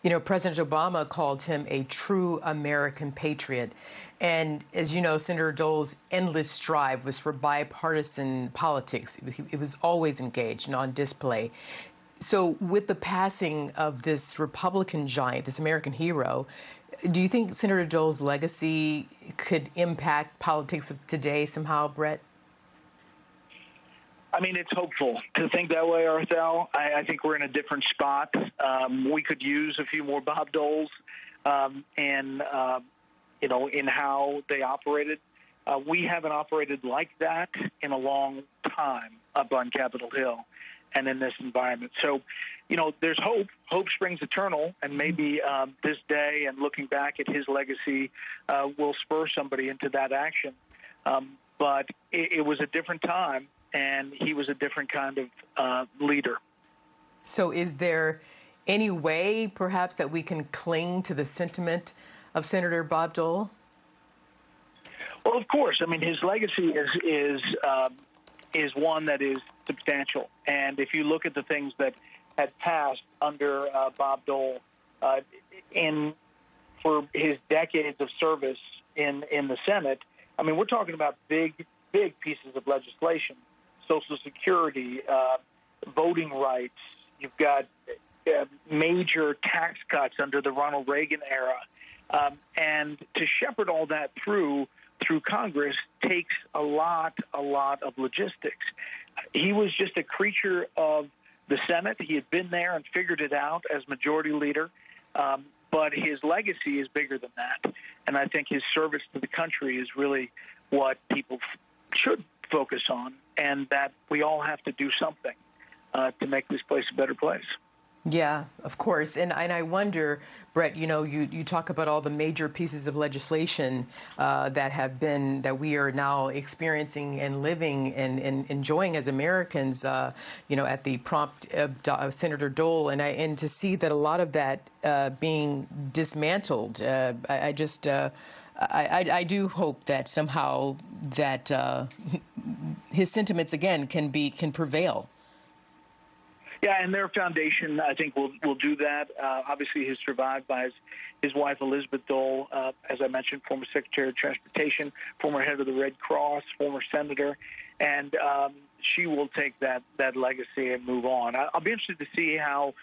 You know, President Obama called him a true American patriot. And as you know, Senator Dole's endless strive was for bipartisan politics. It was always engaged and on display. So, with the passing of this Republican giant, this American hero, do you think Senator Dole's legacy could impact politics of today somehow, Brett? I mean, it's hopeful to think that way, Arthel. I think we're in a different spot. We could use a few more Bob Doles, and in how they operated. We haven't operated like that in a long time up on Capitol Hill and in this environment. So, there's hope. Hope springs eternal, and maybe this day and looking back at his legacy will spur somebody into that action. But it was a different time, and he was a different kind of leader. So is there any way, perhaps, that we can cling to the sentiment of Senator Bob Dole? Well, of course. I mean, his legacy is one that is substantial. And if you look at the things that had passed under Bob Dole for his decades of service in the Senate, I mean, we're talking about big pieces of legislation. Social Security, voting rights. You've got major tax cuts under the Ronald Reagan era. And to shepherd all that through Congress takes a lot of logistics. He was just a creature of the Senate. He had been there and figured it out as majority leader. But his legacy is bigger than that. And I think his service to the country is really what people should focus on, and that we all have to do something to make this place a better place. Yeah, of course. And I wonder, Brett, you talk about all the major pieces of legislation that we are now experiencing and living and enjoying as Americans, at the prompt of Senator Dole. And to see that a lot of that being dismantled, I do hope that somehow that his sentiments, again, can prevail. Yeah, and their foundation, I think, will do that. Obviously, he's survived by his wife, Elizabeth Dole, as I mentioned, former Secretary of Transportation, former head of the Red Cross, former senator, and she will take that legacy and move on. I'll be interested to see how